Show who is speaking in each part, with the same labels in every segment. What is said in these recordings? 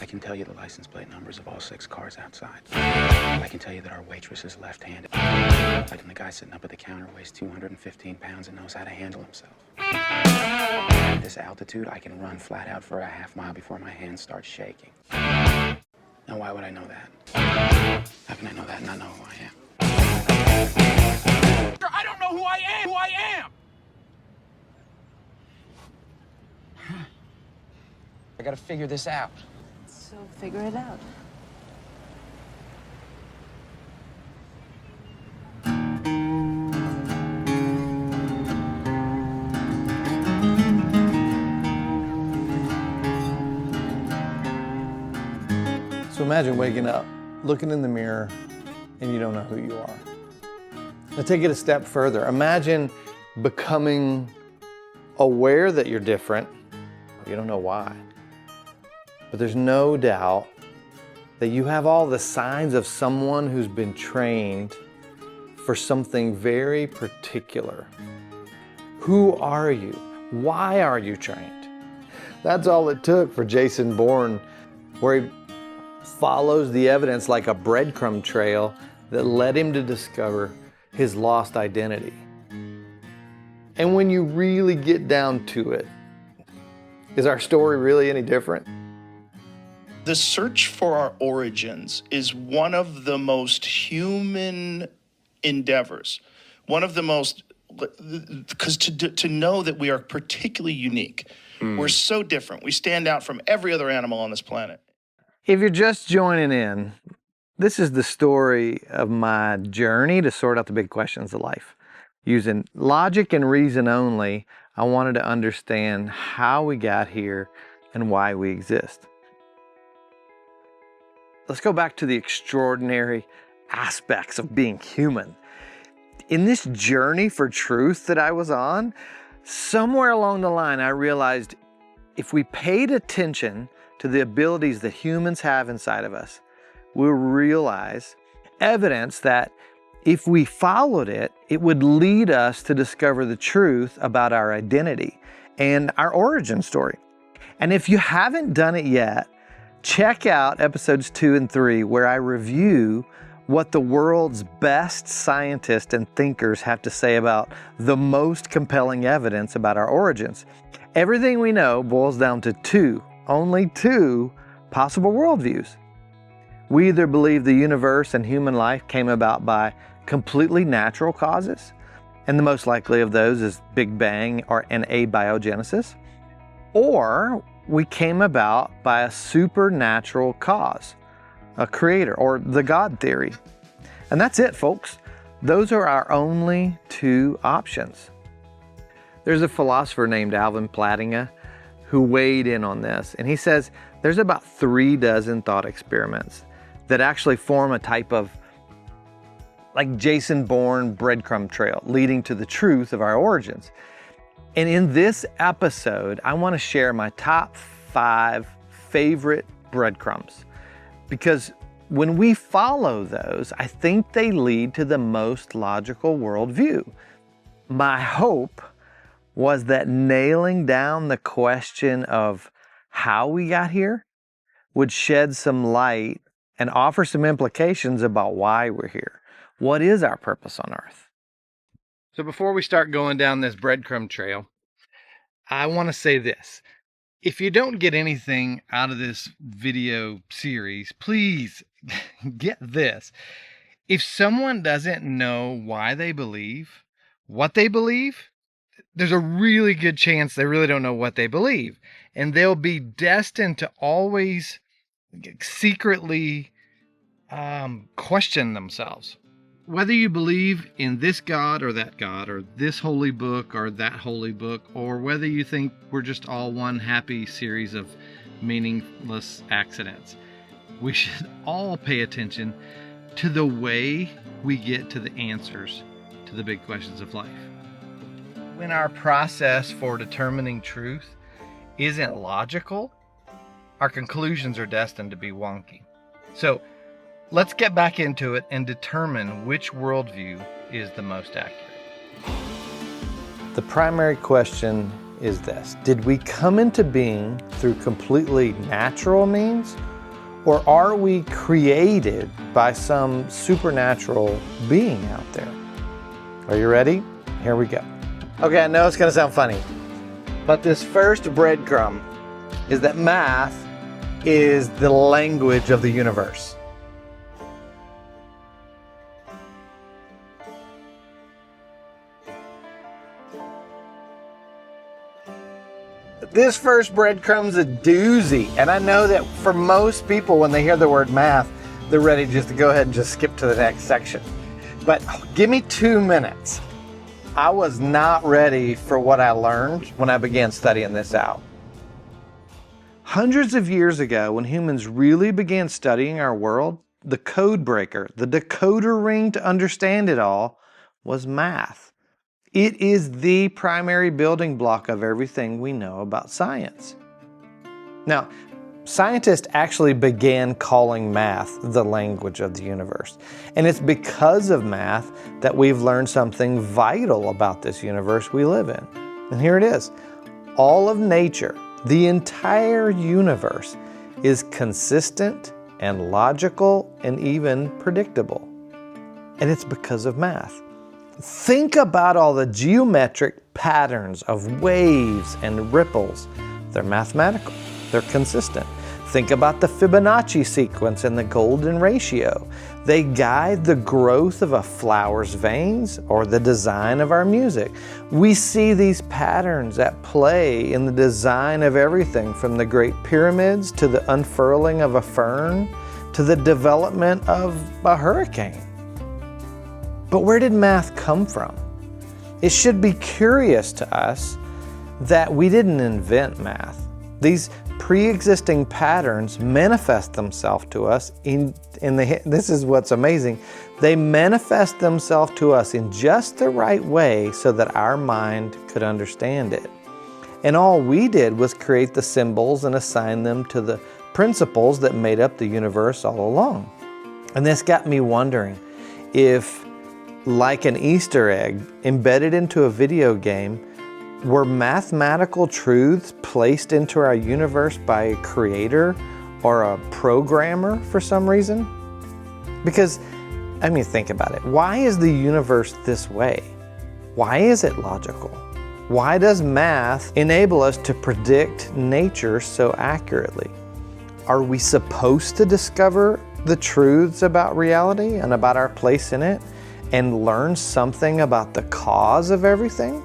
Speaker 1: I can tell you the license plate numbers of all 6 cars outside. I can tell you that our waitress is left-handed. And the guy sitting up at the counter weighs 215 pounds and knows how to handle himself. At this altitude, I can run flat out for a half mile before my hands start shaking. Now, why would I know that? How can I know that and not know who I am?
Speaker 2: I don't know who I am! I gotta figure this out.
Speaker 3: So figure it out.
Speaker 4: So imagine waking up, looking in the mirror, and you don't know who you are. Now take it a step further. Imagine becoming aware that you're different, but you don't know why. But there's no doubt that you have all the signs of someone who's been trained for something very particular. Who are you? Why are you trained? That's all it took for Jason Bourne, where he follows the evidence like a breadcrumb trail that led him to discover his lost identity. And when you really get down to it, is our story really any different?
Speaker 5: The search for our origins is one of the most human endeavors. One of the most, because to know that we are particularly unique. We're so different. We stand out from every other animal on this planet.
Speaker 4: If you're just joining in, this is the story of my journey to sort out the big questions of life. Using logic and reason only, I wanted to understand how we got here and why we exist. Let's go back to the extraordinary aspects of being human. In this journey for truth that I was on, somewhere along the line I realized if we paid attention to the abilities that humans have inside of us, we'll realize evidence that if we followed it, it would lead us to discover the truth about our identity and our origin story. And if you haven't done it yet, check out episodes 2 and 3, where I review what the world's best scientists and thinkers have to say about the most compelling evidence about our origins. Everything we know boils down to only two possible worldviews. We either believe the universe and human life came about by completely natural causes, and the most likely of those is Big Bang or an abiogenesis, or we came about by a supernatural cause, a creator, or the God theory. And that's it, folks. Those are our only two options. There's a philosopher named Alvin Plantinga who weighed in on this, and he says there's about 36 thought experiments that actually form a type of like Jason Bourne breadcrumb trail leading to the truth of our origins. And in this episode, I want to share my top 5 favorite breadcrumbs, because when we follow those, I think they lead to the most logical worldview. My hope was that nailing down the question of how we got here would shed some light and offer some implications about why we're here. What is our purpose on earth? So before we start going down this breadcrumb trail, I want to say this. If you don't get anything out of this video series, please get this. If someone doesn't know why they believe what they believe, there's a really good chance they really don't know what they believe. And they'll be destined to always secretly question themselves. Whether you believe in this God, or this holy book or that holy book, or whether you think we're just all one happy series of meaningless accidents, we should all pay attention to the way we get to the answers to the big questions of life. When our process for determining truth isn't logical, our conclusions are destined to be wonky. So let's get back into it and determine which worldview is the most accurate. The primary question is this: did we come into being through completely natural means Or are we created by some supernatural being out there? Are you ready? Here we go. Okay, I know it's gonna sound funny, but this first breadcrumb is that math is the language of the universe. This first breadcrumb's a doozy, and I know that for most people, when they hear the word math, they're ready just to go ahead and just skip to the next section. But give me 2 minutes. I was not ready for what I learned when I began studying this out. Hundreds of years ago, when humans really began studying our world, the code breaker, the decoder ring to understand it all, was math. It is the primary building block of everything we know about science. Now, scientists actually began calling math the language of the universe. And it's because of math that we've learned something vital about this universe we live in. And here it is. All of nature, the entire universe, is consistent and logical and even predictable. And it's because of math. Think about all the geometric patterns of waves and ripples. They're mathematical. They're consistent. Think about the Fibonacci sequence and the golden ratio. They guide the growth of a flower's veins or the design of our music. We see these patterns at play in the design of everything from the Great Pyramids to the unfurling of a fern to the development of a hurricane. But where did math come from? It should be curious to us that we didn't invent math. These pre-existing patterns manifest themselves to us this is what's amazing, they manifest themselves to us in just the right way so that our mind could understand it. And all we did was create the symbols and assign them to the principles that made up the universe all along. And this got me wondering if, like an Easter egg embedded into a video game, were mathematical truths placed into our universe by a creator or a programmer for some reason? Because, I mean, think about it. Why is the universe this way? Why is it logical? Why does math enable us to predict nature so accurately? Are we supposed to discover the truths about reality and about our place in it and learn something about the cause of everything?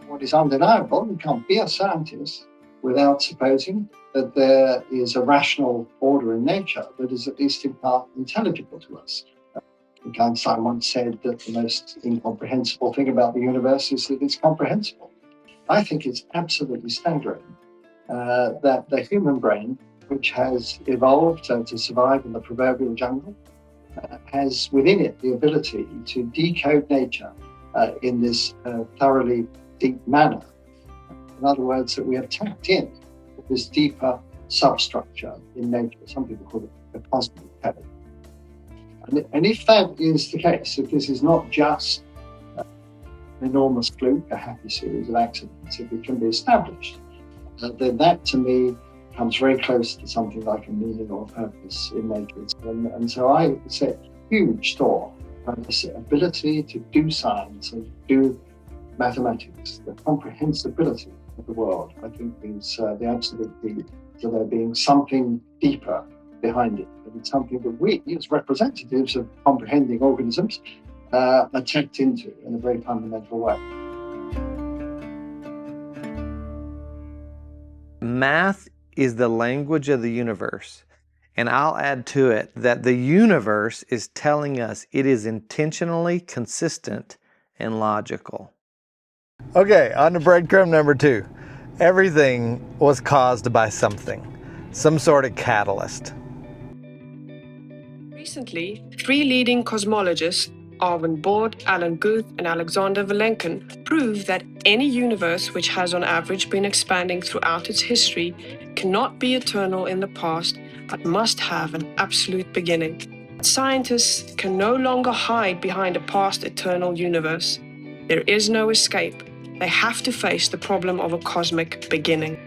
Speaker 6: What is undeniable, you can't be a scientist without supposing that there is a rational order in nature that is at least in part intelligible to us. Einstein once said that the most incomprehensible thing about the universe is that it's comprehensible. I think it's absolutely staggering that the human brain, which has evolved to survive in the proverbial jungle, has within it the ability to decode nature in this thoroughly deep manner. In other words, that we have tapped in this deeper substructure in nature. Some people call it the cosmic code. And if that is the case, if this is not just an enormous fluke, a happy series of accidents, if it can be established, then that to me comes very close to something like a meaning or purpose in nature. And so I set huge store on this ability to do science and do mathematics, the comprehensibility of the world. I think is the absolute key to there being something deeper behind it. And it's something that we, as representatives of comprehending organisms, are tapped into in a very fundamental way.
Speaker 4: Math is the language of the universe. And I'll add to it that the universe is telling us it is intentionally consistent and logical. Okay, on to breadcrumb number 2. Everything was caused by something, some sort of catalyst.
Speaker 7: Recently, 3 leading cosmologists, Arvin Bord, Alan Guth, and Alexander Vilenkin, proved that any universe which has on average been expanding throughout its history cannot be eternal in the past, but must have an absolute beginning. Scientists can no longer hide behind a past eternal universe. There is no escape. They have to face the problem of a cosmic beginning.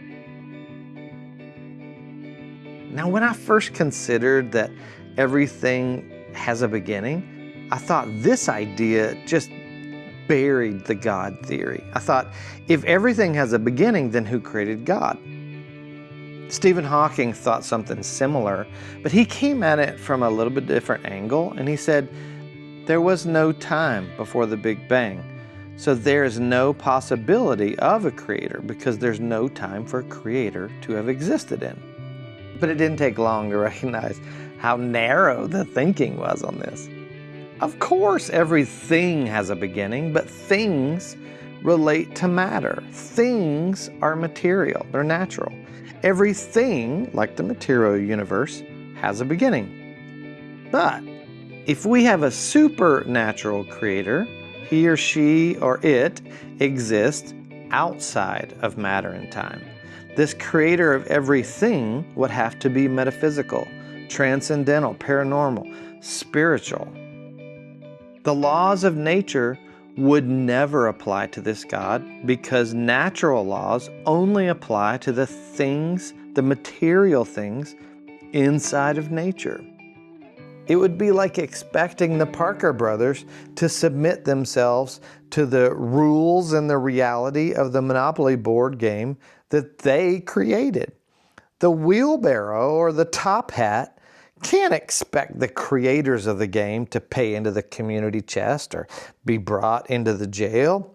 Speaker 4: Now, when I first considered that everything has a beginning, I thought this idea just buried the God theory. I thought, if everything has a beginning, then who created God? Stephen Hawking thought something similar, but he came at it from a little bit different angle, and he said, there was no time before the Big Bang, so there is no possibility of a creator because there's no time for a creator to have existed in. But it didn't take long to recognize how narrow the thinking was on this. Of course, everything has a beginning, but things relate to matter. Things are material, they're natural. Everything, like the material universe, has a beginning. But if we have a supernatural creator, he or she or it exists outside of matter and time. This creator of everything would have to be metaphysical, transcendental, paranormal, spiritual. The laws of nature would never apply to this God because natural laws only apply to the things, the material things inside of nature. It would be like expecting the Parker brothers to submit themselves to the rules and the reality of the Monopoly board game that they created. The wheelbarrow or the top hat can't expect the creators of the game to pay into the community chest or be brought into the jail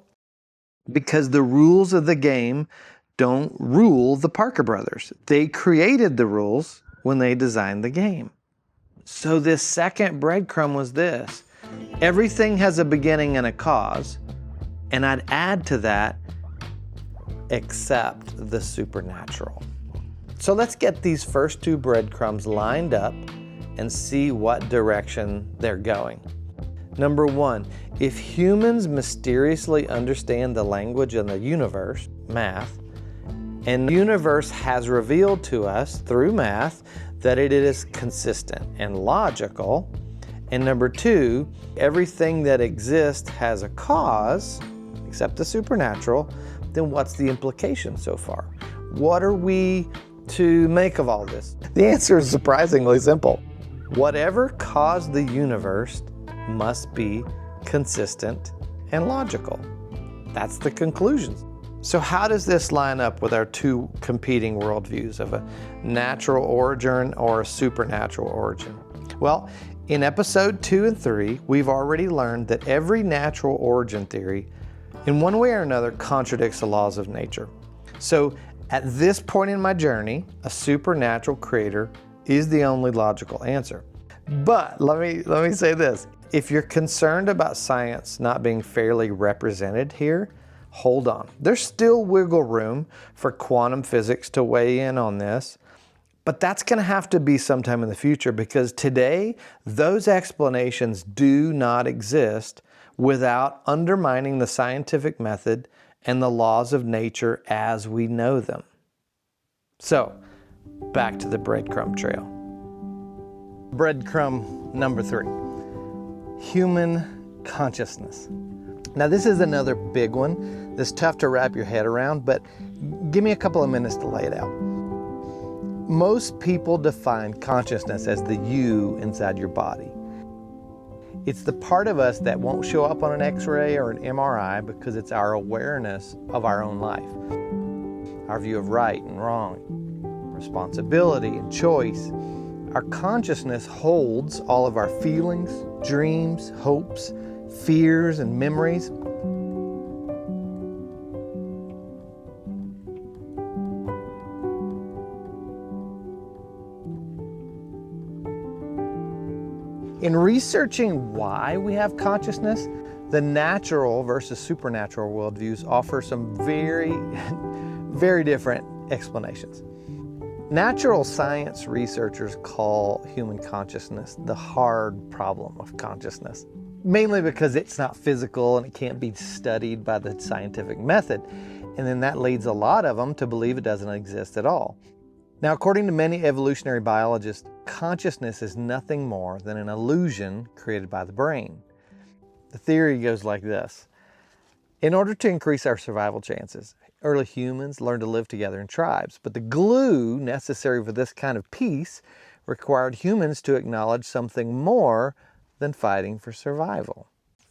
Speaker 4: because the rules of the game don't rule the Parker brothers. They created the rules when they designed the game. So this second breadcrumb was this: everything has a beginning and a cause, and I'd add to that, except the supernatural. So let's get these first two breadcrumbs lined up and see what direction they're going. Number one, if humans mysteriously understand the language of the universe, math, and the universe has revealed to us through math that it is consistent and logical, and number two, everything that exists has a cause, except the supernatural, then what's the implication so far? What are we to make of all this? The answer is surprisingly simple. Whatever caused the universe must be consistent and logical. That's the conclusion. So how does this line up with our two competing worldviews of a natural origin or a supernatural origin? Well, in episode 2 and 3, we've already learned that every natural origin theory, in one way or another, contradicts the laws of nature. So at this point in my journey, a supernatural creator is the only logical answer. But let me say this. If you're concerned about science not being fairly represented here, hold on. There's still wiggle room for quantum physics to weigh in on this, but that's going to have to be sometime in the future because today those explanations do not exist without undermining the scientific method and the laws of nature as we know them. So, back to the breadcrumb trail. Breadcrumb number 3, human consciousness. Now this is another big one that's tough to wrap your head around, but give me a couple of minutes to lay it out. Most people define consciousness as the you inside your body. It's the part of us that won't show up on an X-ray or an MRI because it's our awareness of our own life. Our view of right and wrong, responsibility and choice. Our consciousness holds all of our feelings, dreams, hopes, fears, and memories. In researching why we have consciousness, the natural versus supernatural worldviews offer some very, very different explanations. Natural science researchers call human consciousness the hard problem of consciousness, mainly because it's not physical and it can't be studied by the scientific method. And then that leads a lot of them to believe it doesn't exist at all. Now, according to many evolutionary biologists, consciousness is nothing more than an illusion created by the brain. The theory goes like this. In order to increase our survival chances, Early humans learned to live together in tribes, but the glue necessary for this kind of peace required humans to acknowledge something more than fighting for survival.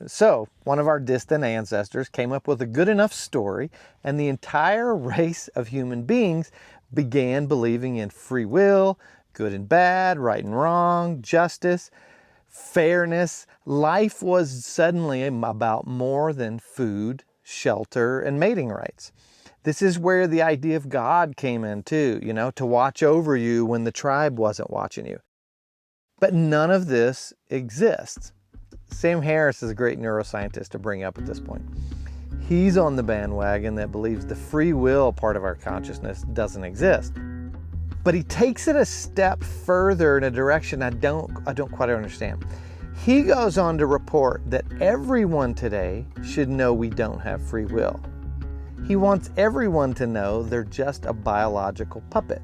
Speaker 4: So, one of our distant ancestors came up with a good enough story, and the entire race of human beings began believing in free will, good and bad, right and wrong, justice, fairness. Life was suddenly about more than food, shelter, and mating rights. This is where the idea of God came in too, to watch over you when the tribe wasn't watching you. But none of this exists. Sam Harris is a great neuroscientist to bring up at this point. He's on the bandwagon that believes the free will part of our consciousness doesn't exist. But he takes it a step further in a direction I don't quite understand. He goes on to report that everyone today should know we don't have free will. He wants everyone to know they're just a biological puppet.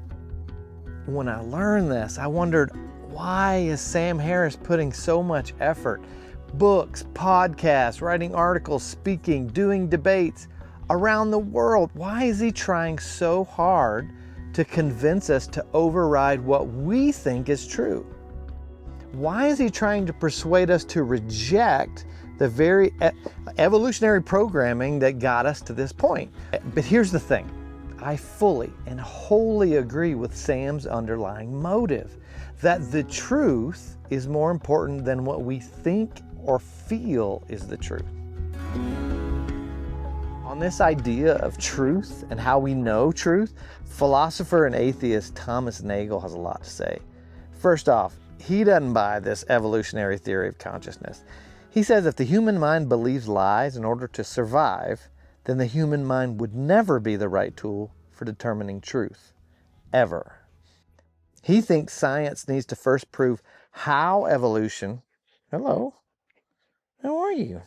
Speaker 4: When I learned this, I wondered, why is Sam Harris putting so much effort? Books, podcasts, writing articles, speaking, doing debates around the world. Why is he trying so hard to convince us to override what we think is true? Why is he trying to persuade us to reject the very evolutionary programming that got us to this point? But here's the thing. I fully and wholly agree with Sam's underlying motive, that the truth is more important than what we think or feel is the truth. On this idea of truth and how we know truth, philosopher and atheist Thomas Nagel has a lot to say. First off, he doesn't buy this evolutionary theory of consciousness. He says if the human mind believes lies in order to survive, then the human mind would never be the right tool for determining truth, ever. He thinks science needs to first prove how evolution, hello, how are you?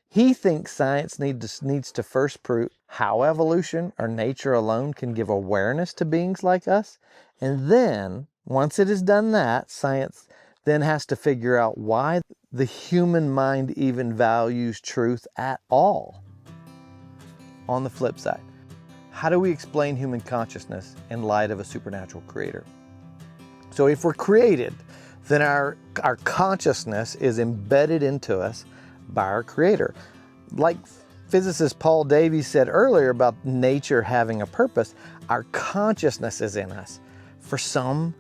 Speaker 4: He thinks science needs to first prove how evolution or nature alone can give awareness to beings like us. And then, once it has done that, science then has to figure out why the human mind even values truth at all. On the flip side, how do we explain human consciousness in light of a supernatural creator? So if we're created, then our consciousness is embedded into us by our creator. Like physicist Paul Davies said earlier about nature having a purpose, our consciousness is in us for some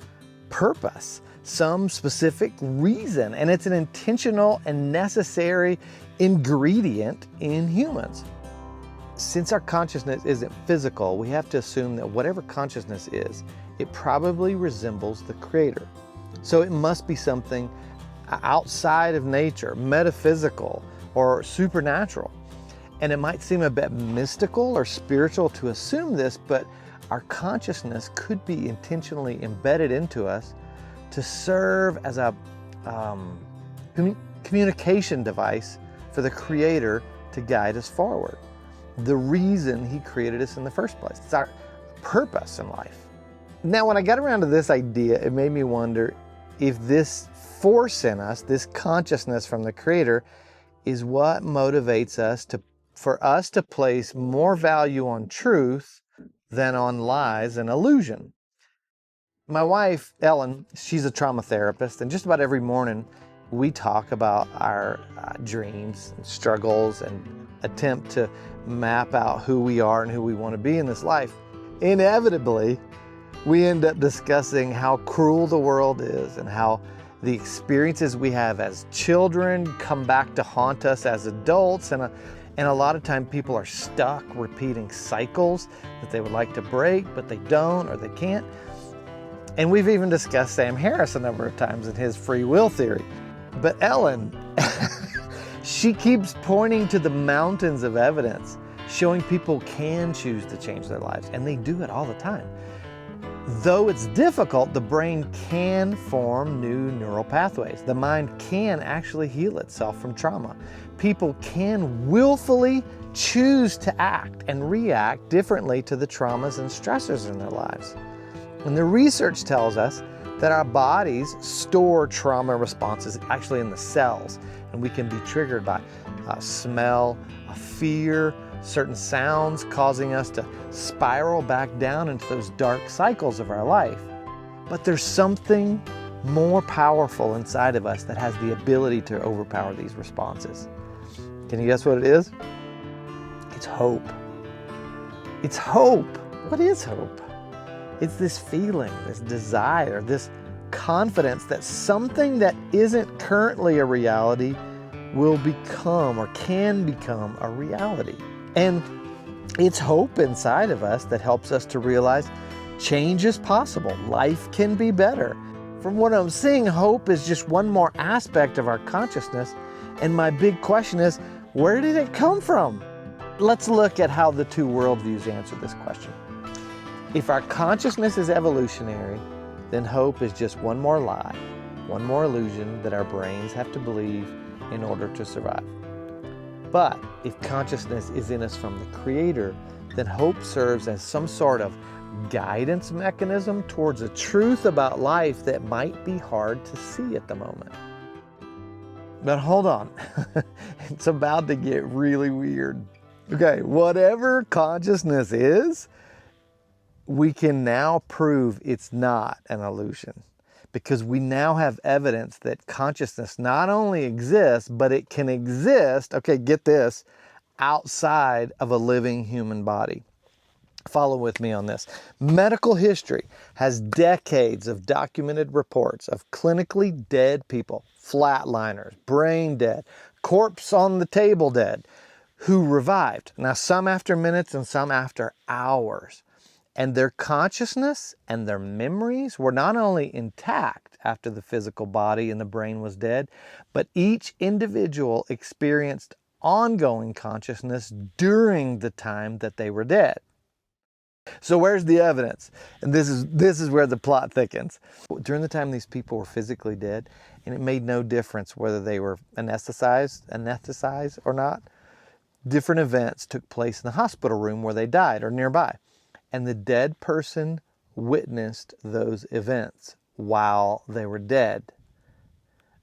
Speaker 4: purpose, some specific reason, and it's an intentional and necessary ingredient in humans. Since our consciousness isn't physical, we have to assume that whatever consciousness is, it probably resembles the creator. So it must be something outside of nature, metaphysical or supernatural. And it might seem a bit mystical or spiritual to assume this, but our consciousness could be intentionally embedded into us to serve as a communication device for the creator to guide us forward. The reason he created us in the first place. It's our purpose in life. Now, when I got around to this idea, it made me wonder if this force in us, this consciousness from the creator, is what motivates us for us to place more value on truth than on lies and illusion. My wife, Ellen, she's a trauma therapist, and just about every morning we talk about our dreams and struggles and attempt to map out who we are and who we want to be in this life. Inevitably, we end up discussing how cruel the world is and how the experiences we have as children come back to haunt us as adults. And a lot of time people are stuck repeating cycles that they would like to break, but they don't or they can't. And we've even discussed Sam Harris a number of times in his free will theory. But Ellen, she keeps pointing to the mountains of evidence showing people can choose to change their lives, and they do it all the time. Though it's difficult, the brain can form new neural pathways. The mind can actually heal itself from trauma. People can willfully choose to act and react differently to the traumas and stressors in their lives. And the research tells us that our bodies store trauma responses actually in the cells, and we can be triggered by a smell, a fear, certain sounds causing us to spiral back down into those dark cycles of our life. But there's something more powerful inside of us that has the ability to overpower these responses. Can you guess what it is? It's hope. It's hope. What is hope? It's this feeling, this desire, this confidence that something that isn't currently a reality will become or can become a reality. And it's hope inside of us that helps us to realize change is possible. Life can be better. From what I'm seeing, hope is just one more aspect of our consciousness. And my big question is, where did it come from? Let's look at how the two worldviews answer this question. If our consciousness is evolutionary, then hope is just one more lie, one more illusion that our brains have to believe in order to survive. But if consciousness is in us from the Creator, then hope serves as some sort of guidance mechanism towards a truth about life that might be hard to see at the moment. But hold on, it's about to get really weird. Okay, whatever consciousness is, we can now prove it's not an illusion, because we now have evidence that consciousness not only exists, but it can exist, okay, get this, outside of a living human body. Follow with me on this. Medical history has decades of documented reports of clinically dead people, flatliners, brain dead, corpse on the table dead, who revived. Now, some after minutes and some after hours. And their consciousness and their memories were not only intact after the physical body and the brain was dead, but each individual experienced ongoing consciousness during the time that they were dead. So where's the evidence? And this is where the plot thickens. During the time these people were physically dead, and it made no difference whether they were anesthetized or not, different events took place in the hospital room where they died or nearby. And the dead person witnessed those events while they were dead.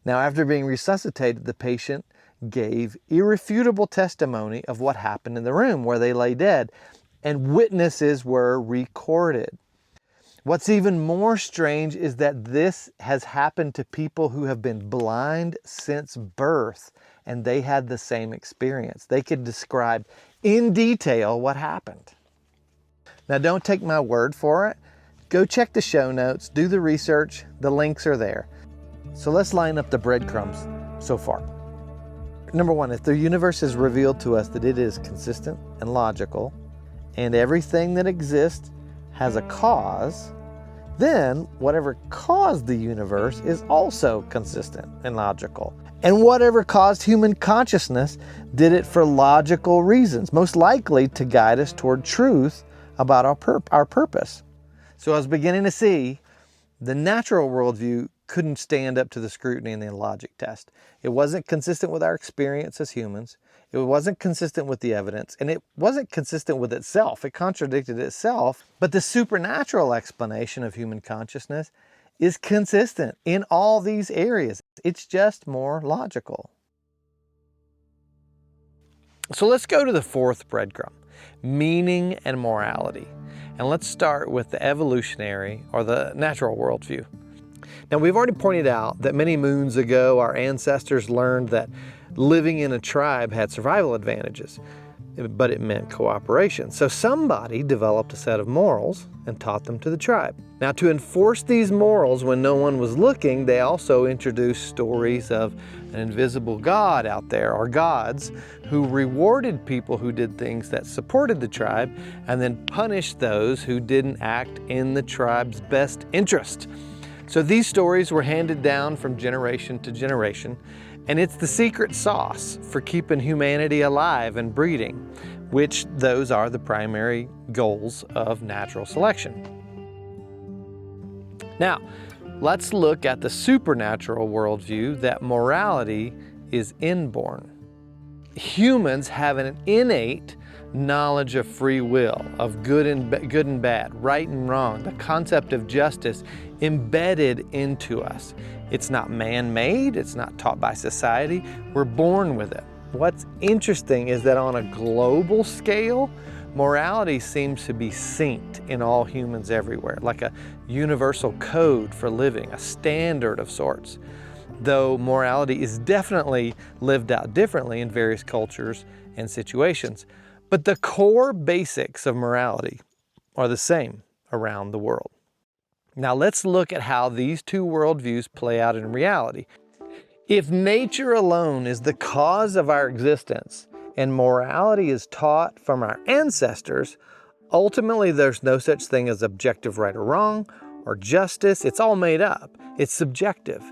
Speaker 4: Now, after being resuscitated, the patient gave irrefutable testimony of what happened in the room where they lay dead, and witnesses were recorded. What's even more strange is that this has happened to people who have been blind since birth, and they had the same experience. They could describe in detail what happened. Now, don't take my word for it. Go check the show notes, do the research, the links are there. So let's line up the breadcrumbs so far. Number one, if the universe has revealed to us that it is consistent and logical, and everything that exists has a cause, then whatever caused the universe is also consistent and logical. And whatever caused human consciousness did it for logical reasons, most likely to guide us toward truth about our purpose. So I was beginning to see the natural worldview couldn't stand up to the scrutiny and the logic test. It wasn't consistent with our experience as humans. It wasn't consistent with the evidence, and it wasn't consistent with itself. It contradicted itself. But the supernatural explanation of human consciousness is consistent in all these areas. It's just more logical. So let's go to the fourth breadcrumb, meaning and morality. And let's start with the evolutionary or the natural worldview. Now, we've already pointed out that many moons ago, our ancestors learned that living in a tribe had survival advantages, but it meant cooperation. So somebody developed a set of morals and taught them to the tribe. Now, to enforce these morals when no one was looking, they also introduced stories of an invisible God out there, or gods, who rewarded people who did things that supported the tribe and then punished those who didn't act in the tribe's best interest. So these stories were handed down from generation to generation, and it's the secret sauce for keeping humanity alive and breeding, which those are the primary goals of natural selection. Now, let's look at the supernatural worldview that morality is inborn. Humans have an innate knowledge of free will, of good and bad, right and wrong, the concept of justice embedded into us. It's not man-made, it's not taught by society, we're born with it. What's interesting is that on a global scale, morality seems to be synced in all humans everywhere, like a universal code for living, a standard of sorts. Though morality is definitely lived out differently in various cultures and situations. But the core basics of morality are the same around the world. Now let's look at how these two worldviews play out in reality. If nature alone is the cause of our existence and morality is taught from our ancestors, ultimately there's no such thing as objective right or wrong or justice. It's all made up. It's subjective.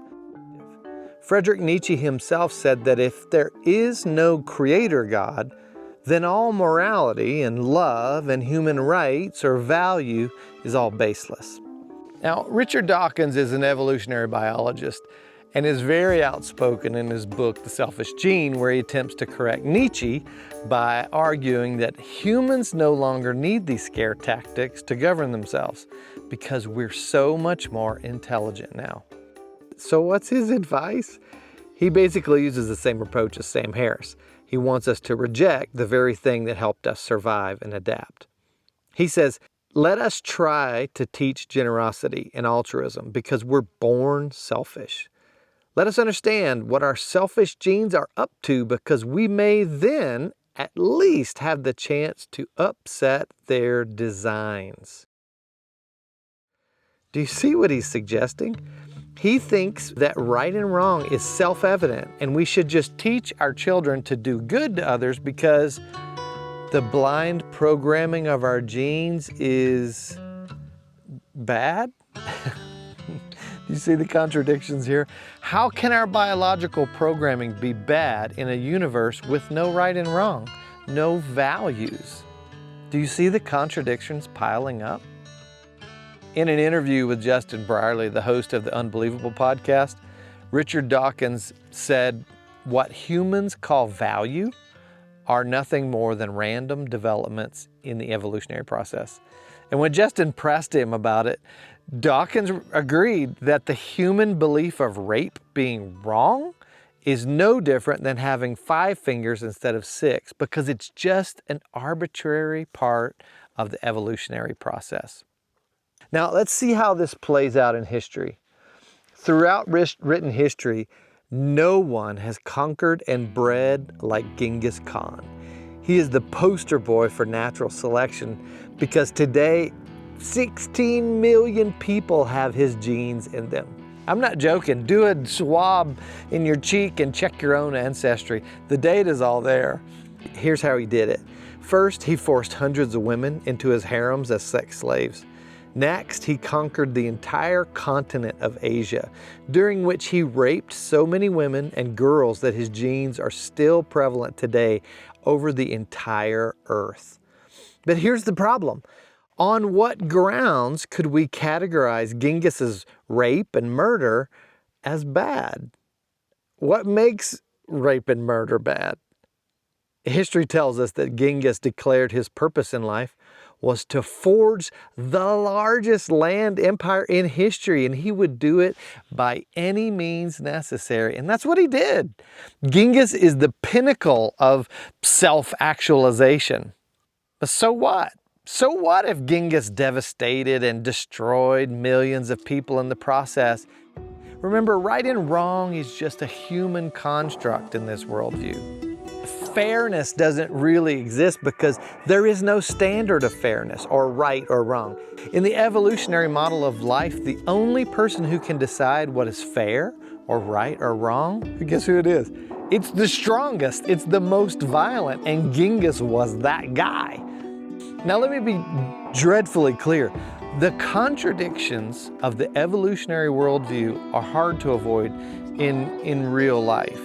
Speaker 4: Friedrich Nietzsche himself said that if there is no creator God, then all morality and love and human rights or value is all baseless. Now, Richard Dawkins is an evolutionary biologist and is very outspoken in his book, The Selfish Gene, where he attempts to correct Nietzsche by arguing that humans no longer need these scare tactics to govern themselves because we're so much more intelligent now. So what's his advice? He basically uses the same approach as Sam Harris. He wants us to reject the very thing that helped us survive and adapt. He says, let us try to teach generosity and altruism because we're born selfish. Let us understand what our selfish genes are up to because we may then at least have the chance to upset their designs. Do you see what he's suggesting? He thinks that right and wrong is self-evident and we should just teach our children to do good to others because the blind programming of our genes is bad? Do you see the contradictions here? How can our biological programming be bad in a universe with no right and wrong, no values? Do you see the contradictions piling up? In an interview with Justin Brierly, the host of the Unbelievable podcast, Richard Dawkins said, what humans call value are nothing more than random developments in the evolutionary process. And when Justin pressed him about it, Dawkins agreed that the human belief of rape being wrong is no different than having 5 fingers instead of 6 because it's just an arbitrary part of the evolutionary process. Now let's see how this plays out in history. Throughout written history, no one has conquered and bred like Genghis Khan. He is the poster boy for natural selection because today 16 million people have his genes in them. I'm not joking. Do a swab in your cheek and check your own ancestry. The data's all there. Here's how he did it. First, he forced hundreds of women into his harems as sex slaves. Next, he conquered the entire continent of Asia, during which he raped so many women and girls that his genes are still prevalent today over the entire earth. But here's the problem. On what grounds could we categorize Genghis's rape and murder as bad? What makes rape and murder bad? History tells us that Genghis declared his purpose in life was to forge the largest land empire in history, and he would do it by any means necessary. And that's what he did. Genghis is the pinnacle of self-actualization. But so what? So what if Genghis devastated and destroyed millions of people in the process? Remember, right and wrong is just a human construct in this worldview. Fairness doesn't really exist because there is no standard of fairness or right or wrong. In the evolutionary model of life, the only person who can decide what is fair or right or wrong, guess who it is? It's the strongest, it's the most violent, and Genghis was that guy. Now let me be dreadfully clear. The contradictions of the evolutionary worldview are hard to avoid in real life.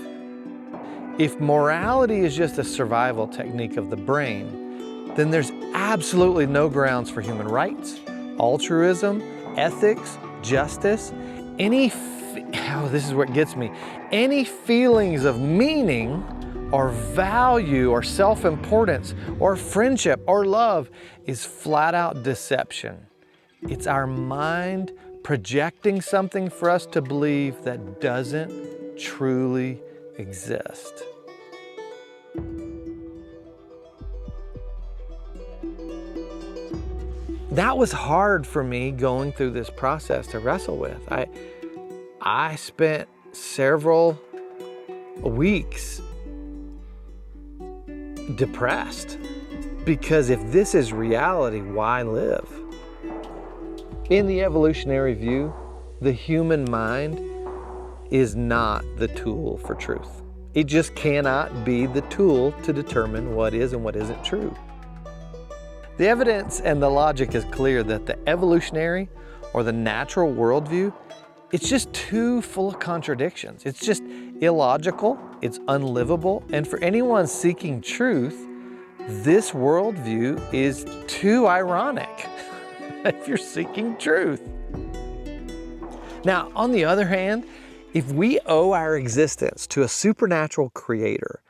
Speaker 4: If morality is just a survival technique of the brain, then there's absolutely no grounds for human rights, altruism, ethics, justice, this is what gets me, any feelings of meaning or value or self-importance or friendship or love is flat out deception. It's our mind projecting something for us to believe that doesn't truly exist. That was hard for me going through this process to wrestle with. I spent several weeks depressed because if this is reality, why live? In the evolutionary view, the human mind is not the tool for truth. It just cannot be the tool to determine what is and what isn't true. The evidence and the logic is clear that the evolutionary or the natural worldview, it's just too full of contradictions. It's just illogical, it's unlivable, and for anyone seeking truth, this worldview is too ironic if you're seeking truth. Now, on the other hand, if we owe our existence to a supernatural creator,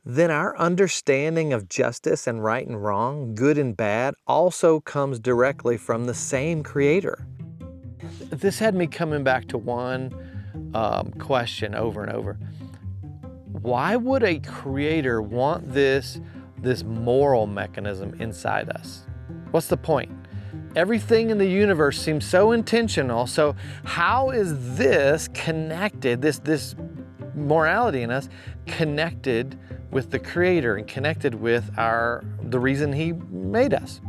Speaker 4: then our understanding of justice and right and wrong, good and bad, also comes directly from the same creator. This had me coming back to one question over and over. Why would a creator want this moral mechanism inside us? What's the point? Everything in the universe seems so intentional, so how is this connected, this morality in us, connected with the Creator and connected with the reason He made us?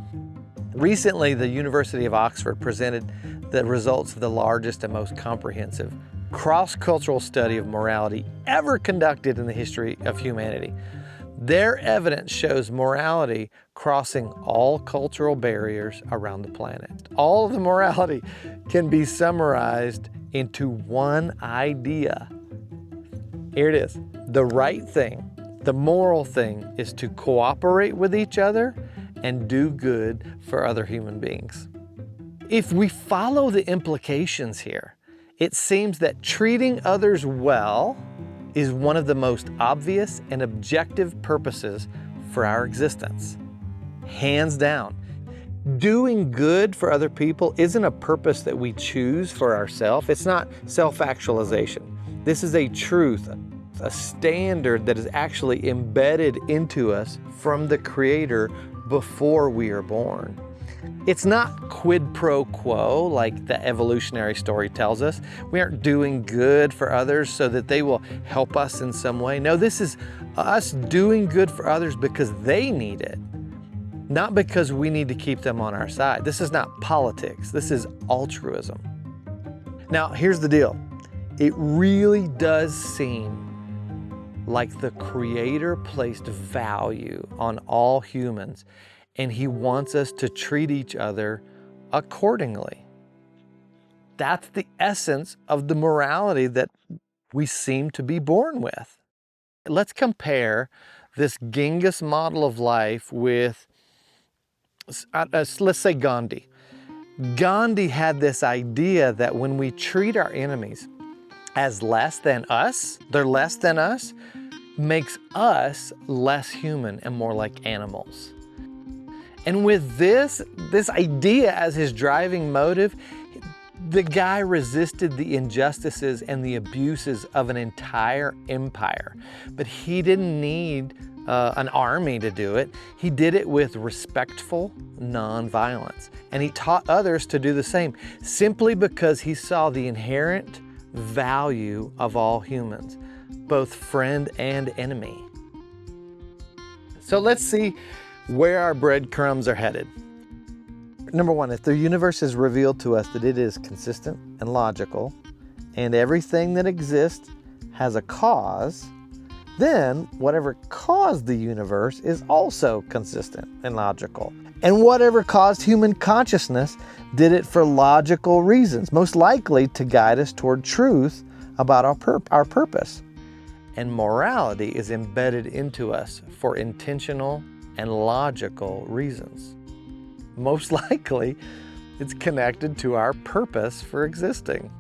Speaker 4: Recently, the University of Oxford presented the results of the largest and most comprehensive cross-cultural study of morality ever conducted in the history of humanity. Their evidence shows morality crossing all cultural barriers around the planet. All of the morality can be summarized into one idea. Here it is. The right thing, the moral thing, is to cooperate with each other and do good for other human beings. If we follow the implications here, it seems that treating others well is one of the most obvious and objective purposes for our existence. Hands down. Doing good for other people isn't a purpose that we choose for ourselves. It's not self-actualization. This is a truth, a standard that is actually embedded into us from the Creator before we are born. It's not quid pro quo like the evolutionary story tells us. We aren't doing good for others so that they will help us in some way. No, this is us doing good for others because they need it, not because we need to keep them on our side. This is not politics. This is altruism. Now, here's the deal. It really does seem like the Creator placed value on all humans, and He wants us to treat each other accordingly. That's the essence of the morality that we seem to be born with. Let's compare this Genghis model of life with, let's say, Gandhi. Gandhi had this idea that when we treat our enemies as less than us, they're less than us, makes us less human and more like animals. And with this idea as his driving motive, the guy resisted the injustices and the abuses of an entire empire. But he didn't need an army to do it. He did it with respectful nonviolence. And he taught others to do the same, simply because he saw the inherent value of all humans, both friend and enemy. So let's see where our breadcrumbs are headed. Number one, if the universe has revealed to us that it is consistent and logical, and everything that exists has a cause, then whatever caused the universe is also consistent and logical. And whatever caused human consciousness did it for logical reasons, most likely to guide us toward truth about our purpose. And morality is embedded into us for intentional and logical reasons. Most likely, it's connected to our purpose for existing.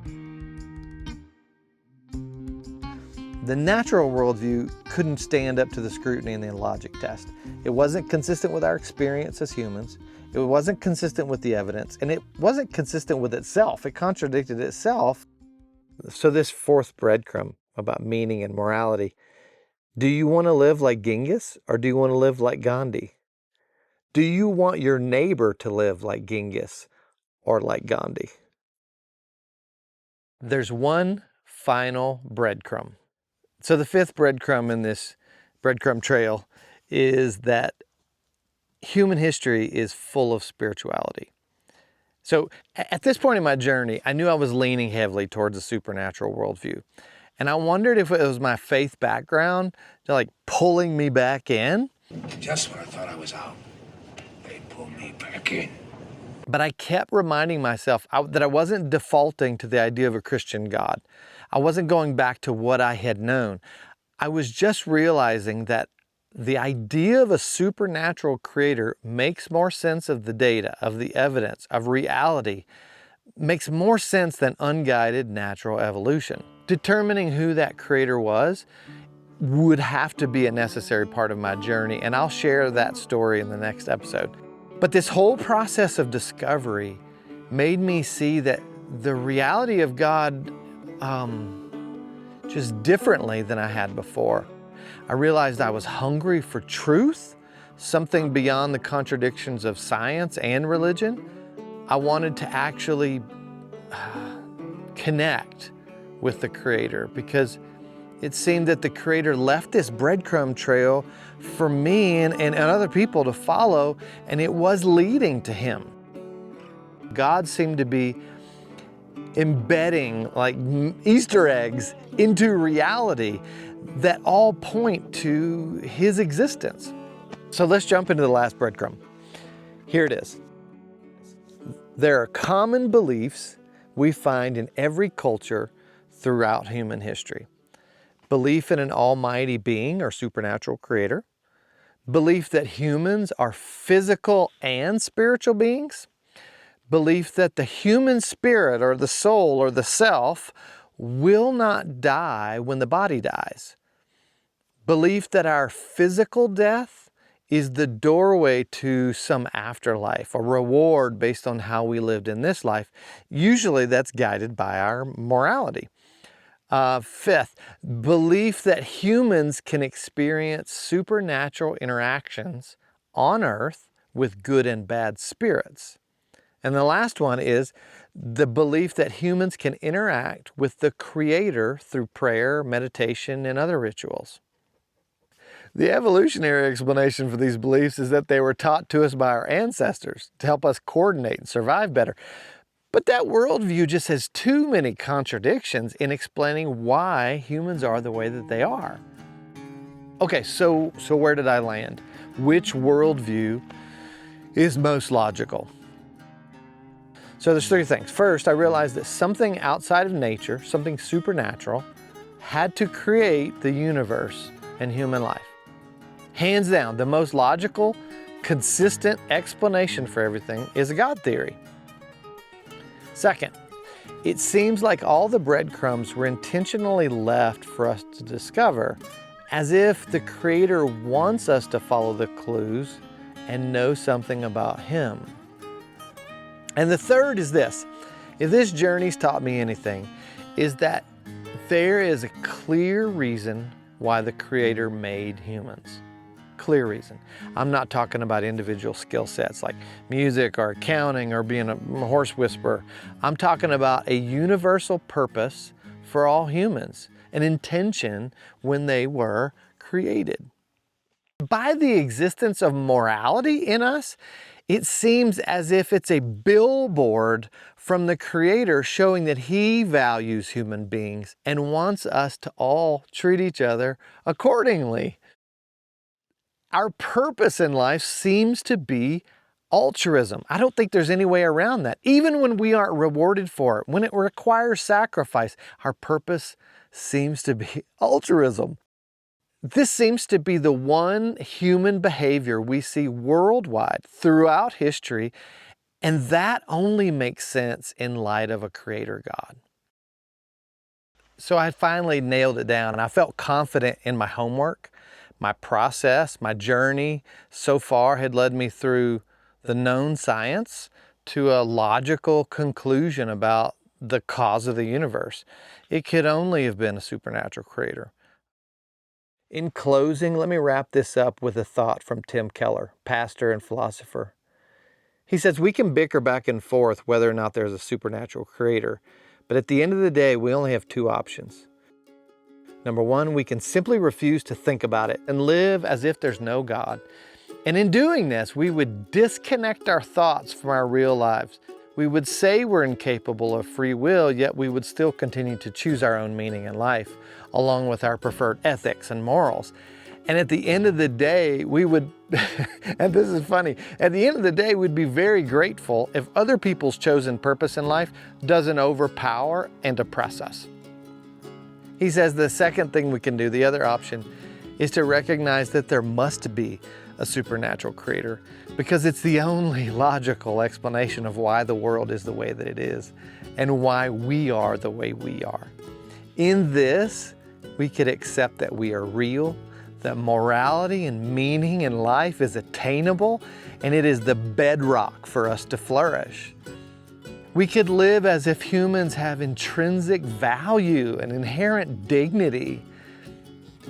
Speaker 4: The natural worldview couldn't stand up to the scrutiny and the logic test. It wasn't consistent with our experience as humans. It wasn't consistent with the evidence, and it wasn't consistent with itself. It contradicted itself. So this fourth breadcrumb about meaning and morality, Do you want to live like Genghis or do you want to live like Gandhi? Do you want your neighbor to live like Genghis or like Gandhi? There's one final breadcrumb. So the fifth breadcrumb in this breadcrumb trail is that human history is full of spirituality. So at this point in my journey, I knew I was leaning heavily towards a supernatural worldview. And I wondered if it was my faith background like pulling me back in.
Speaker 2: Just when I thought I was out, they pulled me back in.
Speaker 4: But I kept reminding myself that I wasn't defaulting to the idea of a Christian God. I wasn't going back to what I had known. I was just realizing that the idea of a supernatural creator makes more sense of the data, of the evidence, of reality, makes more sense than unguided natural evolution. Determining who that creator was would have to be a necessary part of my journey, and I'll share that story in the next episode. But this whole process of discovery made me see that the reality of God just differently than I had before. I realized I was hungry for truth, something beyond the contradictions of science and religion. I wanted to actually connect with the Creator because it seemed that the Creator left this breadcrumb trail for me and other people to follow, and it was leading to Him. God seemed to be embedding like Easter eggs into reality that all point to His existence. So let's jump into the last breadcrumb. Here it is. There are common beliefs we find in every culture throughout human history. Belief in an almighty being or supernatural creator. Belief that humans are physical and spiritual beings. Belief that the human spirit or the soul or the self will not die when the body dies. Belief that our physical death is the doorway to some afterlife, a reward based on how we lived in this life. Usually that's guided by our morality. Fifth, belief that humans can experience supernatural interactions on earth with good and bad spirits. And the last one is the belief that humans can interact with the Creator through prayer, meditation, and other rituals. The evolutionary explanation for these beliefs is that they were taught to us by our ancestors to help us coordinate and survive better. But that worldview just has too many contradictions in explaining why humans are the way that they are. Okay, so where did I land? Which worldview is most logical? So there's three things. First, I realized that something outside of nature, something supernatural, had to create the universe and human life. Hands down, the most logical, consistent explanation for everything is a God theory. Second, it seems like all the breadcrumbs were intentionally left for us to discover, as if the Creator wants us to follow the clues and know something about Him. And the third is this. If this journey's taught me anything, is that there is a clear reason why the Creator made humans. Clear reason. I'm not talking about individual skill sets like music or accounting or being a horse whisperer. I'm talking about a universal purpose for all humans, an intention when they were created. By the existence of morality in us, it seems as if it's a billboard from the Creator showing that He values human beings and wants us to all treat each other accordingly. Our purpose in life seems to be altruism. I don't think there's any way around that. Even when we aren't rewarded for it, when it requires sacrifice, our purpose seems to be altruism. This seems to be the one human behavior we see worldwide throughout history, and that only makes sense in light of a Creator God. So I finally nailed it down, and I felt confident in my homework. My process, my journey so far had led me through the known science to a logical conclusion about the cause of the universe. It could only have been a supernatural creator. In closing, let me wrap this up with a thought from Tim Keller, pastor and philosopher. He says we can bicker back and forth whether or not there's a supernatural creator, but at the end of the day, we only have two options. Number one, we can simply refuse to think about it and live as if there's no God. And in doing this, we would disconnect our thoughts from our real lives. We would say we're incapable of free will, yet we would still continue to choose our own meaning in life, along with our preferred ethics and morals. And at the end of the day, we would, and this is funny, at the end of the day, we'd be very grateful if other people's chosen purpose in life doesn't overpower and oppress us. He says the second thing we can do, the other option, is to recognize that there must be a supernatural creator, because it's the only logical explanation of why the world is the way that it is and why we are the way we are. In this, we could accept that we are real, that morality and meaning in life is attainable, and it is the bedrock for us to flourish. We could live as if humans have intrinsic value and inherent dignity.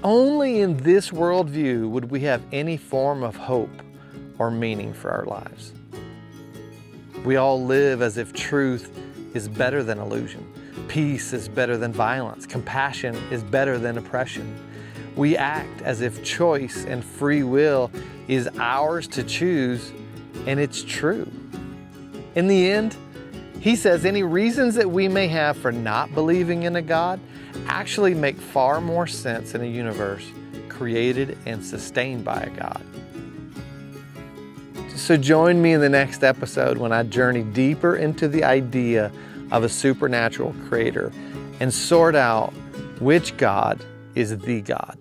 Speaker 4: Only in this worldview would we have any form of hope or meaning for our lives. We all live as if truth is better than illusion. Peace is better than violence. Compassion is better than oppression. We act as if choice and free will is ours to choose, and it's true. In the end, he says any reasons that we may have for not believing in a God actually make far more sense in a universe created and sustained by a God. So join me in the next episode when I journey deeper into the idea of a supernatural creator and sort out which God is the God.